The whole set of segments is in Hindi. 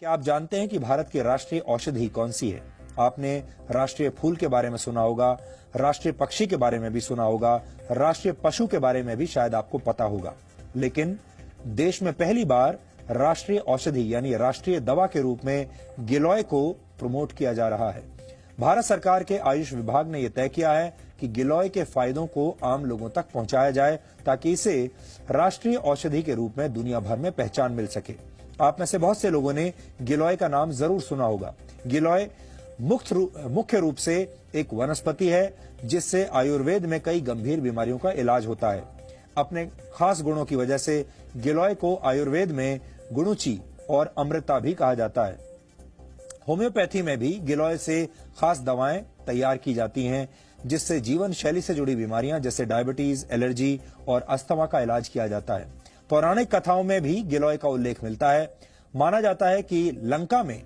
क्या आप जानते हैं कि भारत की राष्ट्रीय औषधि कौन सी है? आपने राष्ट्रीय फूल के बारे में सुना होगा, राष्ट्रीय पक्षी के बारे में भी सुना होगा, राष्ट्रीय पशु के बारे में भी शायद आपको पता होगा। लेकिन देश में पहली बार राष्ट्रीय औषधि यानी राष्ट्रीय दवा के रूप में गिलोय को प्रमोट किया जा रहा है। भारत सरकार के आयुष विभाग ने यह तय किया है कि गिलोय के फायदों को आम लोगों तक पहुंचाया जाए ताकि इसे राष्ट्रीय औषधि के रूप में दुनिया भर में पहचान मिल सके। आप में से बहुत से लोगों ने गिलोय का नाम जरूर सुना होगा। गिलोय मुख्य रूप से एक वनस्पति है जिससे आयुर्वेद में कई गंभीर बीमारियों का इलाज होता है। अपने खास गुणों की वजह से गिलोय को आयुर्वेद में गुणुची और अमृता भी कहा जाता है। होम्योपैथी में भी गिलोय से खास दवाएं तैयार की जाती हैं जिससे जीवन शैली से जुड़ी बीमारियां जैसे डायबिटीज, एलर्जी और अस्थमा का इलाज किया जाता है। पौराणिक कथाओं में भी गिलोय का उल्लेख मिलता है। माना जाता है कि लंका में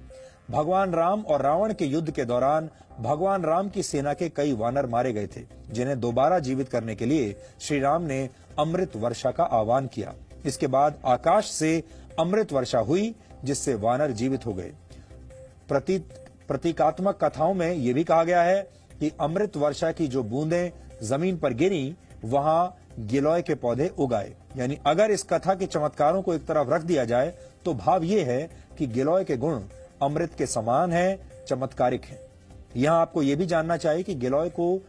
भगवान राम और रावण के युद्ध के दौरान भगवान राम की सेना के कई वानर मारे गए थे, जिन्हें दोबारा जीवित करने के लिए श्री राम ने अमृत वर्षा का आह्वान किया। इसके बाद आकाश से अमृत वर्षा हुई जिससे वानर जीवित हो गए। प्रतीकात्मक कथाओं में यह भी कहा गया है कि अमृत वर्षा की जो बूंदें जमीन पर गिरी वहां गिलोय के पौधे उगाए। यानी अगर इस कथा के चमत्कारों को एक तरफ रख दिया जाए तो भाव यह है कि गिलोय के गुण अमृत के समान हैं, चमत्कारिक हैं। यहां आपको यह भी जानना चाहिए कि गिलोय को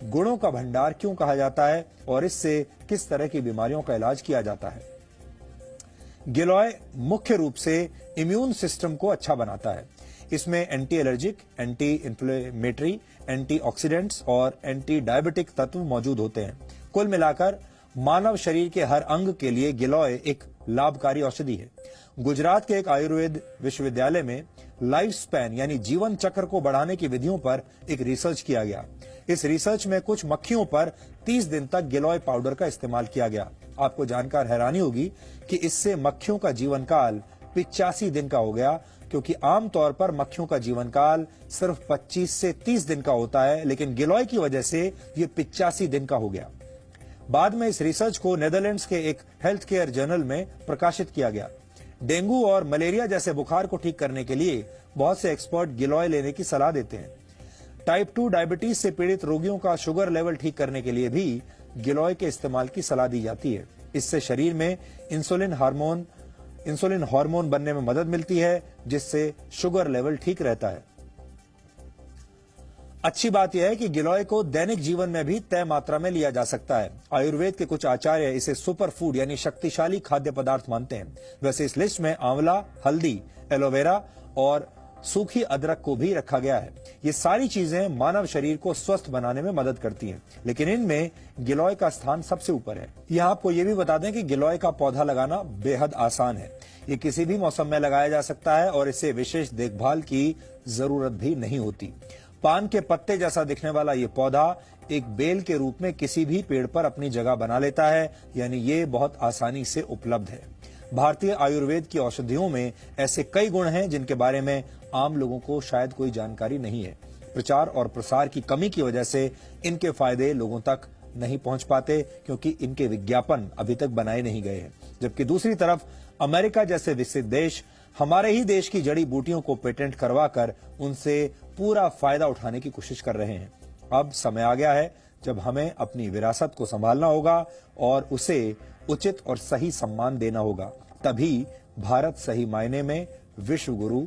गुणों का भंडार क्यों कहा जाता है और इससे किस तरह की बीमारियों का इलाज किया जाता है। गिलोय मुख्य रूप से इम्यून सिस्टम को अच्छा बनाता है। इसमें anti allergic, anti inflammatory, antioxidants और एंटी डायबिटिक तत्व मौजूद होते हैं। कुल मिलाकर मानव शरीर के हर अंग के लिए गिलोय एक लाभकारी औषधि है। गुजरात के एक आयुर्वेद विश्वविद्यालय में लाइफ स्पैन यानी जीवन चक्र को बढ़ाने की विधियों पर एक रिसर्च किया गया। इस रिसर्च में कुछ मक्खियों पर 30 दिन तक गिलोय पाउडर का इस्तेमाल किया गया। आपको जानकर हैरानी होगी कि इससे मक्खियों का जीवन काल 85 दिन का हो गया, क्योंकि आमतौर पर मक्खियों का जीवन काल सिर्फ 25 से 30 दिन का होता है, लेकिन गिलोय की वजह से ये 85 दिन का हो गया। बाद में इस रिसर्च को नेदरलैंड्स के एक हेल्थ केयर जर्नल में प्रकाशित किया गया। डेंगू और मलेरिया जैसे बुखार को ठीक करने के लिए बहुत से एक्सपर्ट गिलोय लेने की सलाह देते हैं। टाइप 2 डायबिटीज से पीड़ित रोगियों का शुगर लेवल ठीक करने के लिए भी गिलोय के इस्तेमाल की सलाह दी जाती है। इससे शरीर में इंसुलिन हार्मोन बनने में मदद मिलती है, जिससे शुगर लेवल ठीक रहता है। अच्छी बात यह है कि गिलोय को दैनिक जीवन में भी तय मात्रा में लिया जा सकता है। आयुर्वेद के कुछ आचार्य इसे सुपर फूड यानी शक्तिशाली खाद्य पदार्थ मानते हैं। वैसे इस लिस्ट में आंवला, हल्दी, एलोवेरा और सूखी अदरक को भी रखा गया है। ये सारी चीजें मानव शरीर को स्वस्थ बनाने में मदद करती हैं, लेकिन इनमें गिलोय का स्थान सबसे ऊपर है। यह आपको ये भी बता दें कि गिलोय का पौधा लगाना बेहद आसान है। ये किसी भी मौसम में लगाया जा सकता है और इसे विशेष देखभाल की जरूरत भी नहीं होती। पान के पत्ते जैसा दिखने वाला ये पौधा एक बेल के रूप में किसी भी पेड़ पर अपनी जगह बना लेता है, यानी ये बहुत आसानी से उपलब्ध है। भारतीय आयुर्वेद की औषधियों में ऐसे कई गुण हैं जिनके बारे में आम लोगों को शायद कोई जानकारी नहीं है। प्रचार और प्रसार की कमी की वजह से इनके फायदे लोगों तक नहीं पहुंच पाते, क्योंकि इनके विज्ञापन अभी तक बनाए नहीं गए हैं। जबकि दूसरी तरफ अमेरिका जैसे विकसित देश हमारे ही देश की जड़ी बूटियों को पेटेंट करवाकर उनसे पूरा फायदा उठाने की कोशिश कर रहे हैं। अब समय आ गया है जब हमें अपनी विरासत को संभालना होगा और उसे उचित और सही सम्मान देना होगा। तभी भारत सही मायने में विश्व गुरु